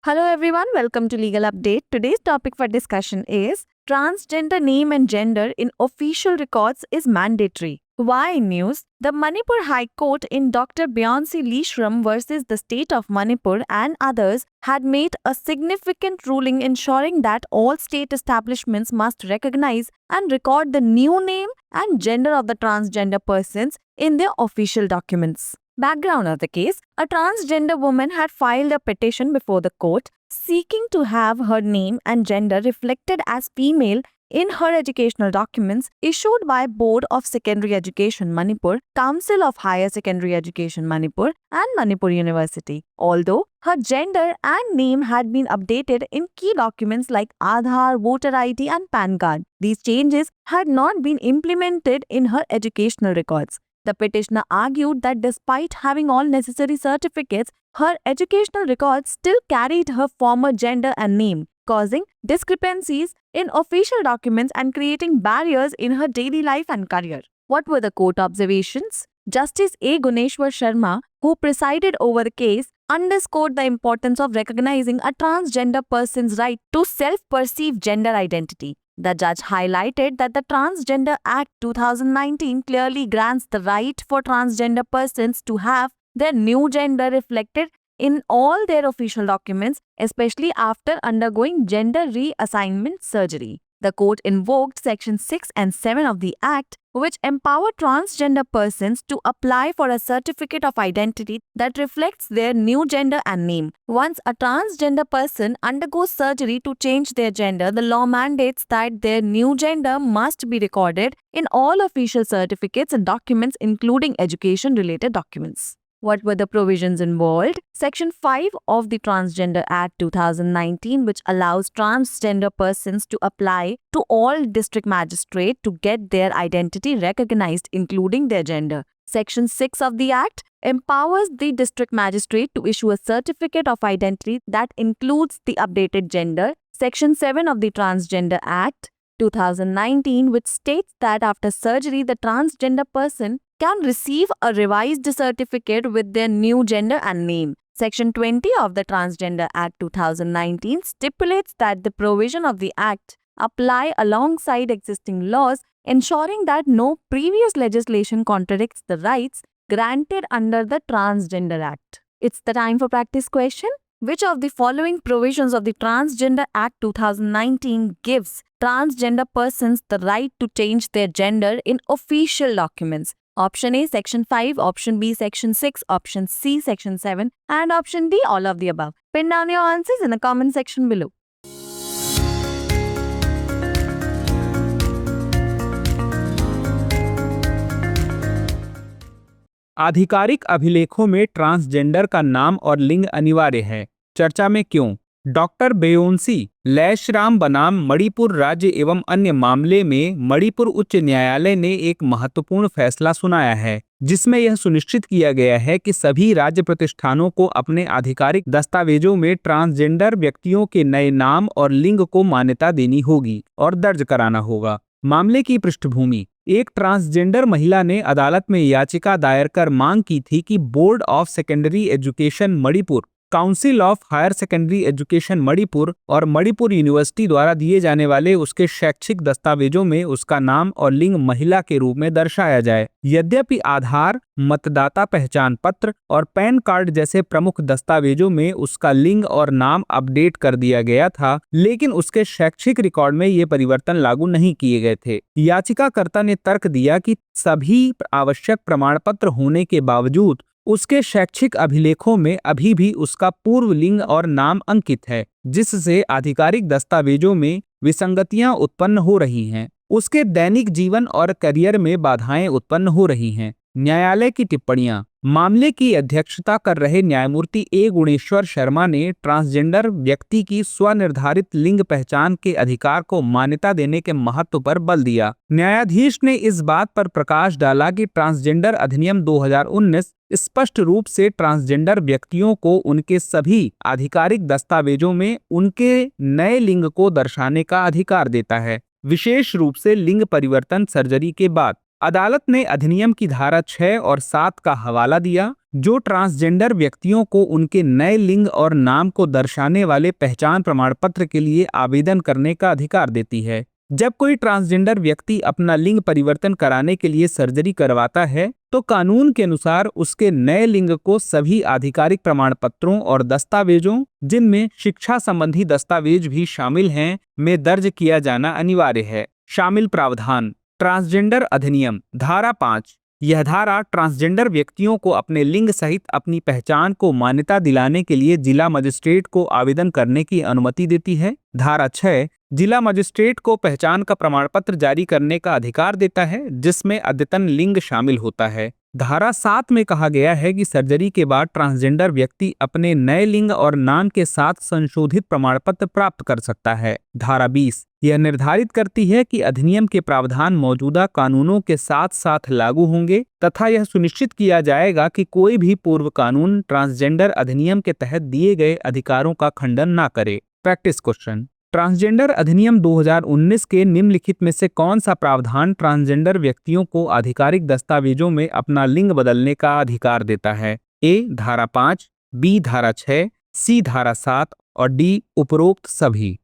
Hello everyone, welcome to Legal Update. Today's topic for discussion is transgender name and gender in official records is mandatory. Why in news? The Manipur High Court in Dr. Beyonce Lishram versus the state of Manipur and others had made a significant ruling ensuring that all state establishments must recognize and record the new name and gender of the transgender persons in their official documents. Background of the case: a transgender woman had filed a petition before the court seeking to have her name and gender reflected as female in her educational documents issued by Board of Secondary Education Manipur, Council of Higher Secondary Education Manipur, and Manipur University. Although her gender and name had been updated in key documents like Aadhaar, voter ID, and PAN card, these changes had not been implemented in her educational records. The petitioner argued that despite having all necessary certificates, her educational records still carried her former gender and name, causing discrepancies in official documents and creating barriers in her daily life and career. What were the court observations? Justice A. Guneshwar Sharma, who presided over the case, underscored the importance of recognizing a transgender person's right to self-perceived gender identity. The judge highlighted that the Transgender Act 2019 clearly grants the right for transgender persons to have their new gender reflected in all their official documents, especially after undergoing gender reassignment surgery. The court invoked Section 6 and 7 of the Act, which empower transgender persons to apply for a certificate of identity that reflects their new gender and name. Once a transgender person undergoes surgery to change their gender, the law mandates that their new gender must be recorded in all official certificates and documents, including education-related documents. What were the provisions involved? Section 5 of the Transgender Act 2019, which allows transgender persons to apply to all district magistrate to get their identity recognized, including their gender. Section 6 of the Act empowers the district magistrate to issue a certificate of identity that includes the updated gender. Section 7 of the Transgender Act 2019, which states that after surgery, the transgender person can receive a revised certificate with their new gender and name. Section 20 of the Transgender Act 2019 stipulates that the provision of the Act apply alongside existing laws, ensuring that no previous legislation contradicts the rights granted under the Transgender Act. It's the time for practice question. Which of the following provisions of the Transgender Act 2019 gives transgender persons the right to change their gender in official documents? Option A, Section 5, Option B, Section 6, Option C, Section 7, and Option D, all of the above. Pin down your answers in the comment section below. आधिकारिक अभिलेखों में transgender का नाम और लिंग अनिवार्य है, चर्चा में क्यों? डॉक्टर बेयोंसी लैशराम बनाम मणिपुर राज्य एवं अन्य मामले में मणिपुर उच्च न्यायालय ने एक महत्वपूर्ण फैसला सुनाया है, जिसमें यह सुनिश्चित किया गया है कि सभी राज्य प्रतिष्ठानों को अपने आधिकारिक दस्तावेजों में ट्रांसजेंडर व्यक्तियों के नए नाम और लिंग को मान्यता देनी होगी और दर्ज कराना होगा। मामले की पृष्ठभूमि: एक ट्रांसजेंडर महिला ने अदालत में याचिका दायर कर मांग की थी कि board of secondary education Manipur, council of higher secondary education Manipur और मणिपुर यूनिवर्सिटी द्वारा दिए जाने वाले उसके शैक्षिक दस्तावेजों में उसका नाम और लिंग महिला के रूप में दर्शाया जाए। यद्यपि आधार, मतदाता पहचान पत्र और पैन कार्ड जैसे प्रमुख दस्तावेजों में उसका लिंग और नाम अपडेट कर दिया गया था, लेकिन उसके शैक्षिक रिकॉर्ड में ये परिवर्तन लागू नहीं किए गए थे। याचिकाकर्ता ने तर्क दिया कि सभी आवश्यक प्रमाण पत्र होने के बावजूद उसके शैक्षिक अभिलेखों में अभी भी उसका पूर्व लिंग और नाम अंकित है, जिससे आधिकारिक दस्तावेजों में विसंगतियां उत्पन्न हो रही हैं। उसके दैनिक जीवन और करियर में बाधाएं उत्पन्न हो रही हैं। न्यायालय की टिप्पणियां: मामले की अध्यक्षता कर रहे न्यायमूर्ति ए गुणेश्वर शर्मा ने ट्रांसजेंडर व्यक्ति की स्वनिर्धारित लिंग पहचान के अधिकार को मान्यता देने के महत्व पर बल दिया। न्यायाधीश ने इस बात पर प्रकाश डाला कि ट्रांसजेंडर अधिनियम 2019 स्पष्ट रूप से ट्रांसजेंडर व्यक्तियों को उनके सभी आधिकारिक दस्तावेजों में उनके नए लिंग को दर्शाने का अधिकार देता है, विशेष रूप से लिंग परिवर्तन सर्जरी के बाद। अदालत ने अधिनियम की धारा 6 और 7 का हवाला दिया, जो ट्रांसजेंडर व्यक्तियों को उनके नए लिंग और नाम को दर्शाने वाले पहचान प्रमाण पत्र के लिए आवेदन करने का अधिकार देती है। जब कोई ट्रांसजेंडर व्यक्ति अपना लिंग परिवर्तन कराने के लिए सर्जरी करवाता है तो कानून के अनुसार उसके नए लिंग को सभी आधिकारिक प्रमाण पत्रों और दस्तावेजों, जिनमें शिक्षा संबंधी दस्तावेज भी शामिल हैं, में दर्ज किया जाना अनिवार्य है। शामिल प्रावधान। ट्रांसजेंडर अधिनियम धारा 5। यह धारा ट्रांसजेंडर व्यक्तियों को अपने लिंग सहित अपनी पहचान को मान्यता दिलाने के लिए जिला मजिस्ट्रेट को आवेदन करने की अनुमति देती है। धारा 6 जिला मजिस्ट्रेट को पहचान का प्रमाण पत्र जारी करने का अधिकार देता है, जिसमें अद्यतन लिंग शामिल होता है। धारा 7 में कहा गया है कि सर्जरी के बाद ट्रांसजेंडर व्यक्ति अपने नए लिंग और नाम के साथ संशोधित प्रमाण पत्र प्राप्त कर सकता है। धारा 20 यह निर्धारित करती है कि अधिनियम के प्रावधान मौजूदा कानूनों के साथ साथ लागू होंगे तथा यह सुनिश्चित किया जाएगा कि कोई भी पूर्व कानून ट्रांसजेंडर अधिनियम के तहत दिए गए अधिकारों का खंडन न करे। Practice question. ट्रांसजेंडर अधिनियम 2019 के निम्नलिखित में से कौन सा प्रावधान ट्रांसजेंडर व्यक्तियों को आधिकारिक दस्तावेजों में अपना लिंग बदलने का अधिकार देता है? ए धारा 5, बी धारा 6, सी धारा 7 और डी उपरोक्त सभी।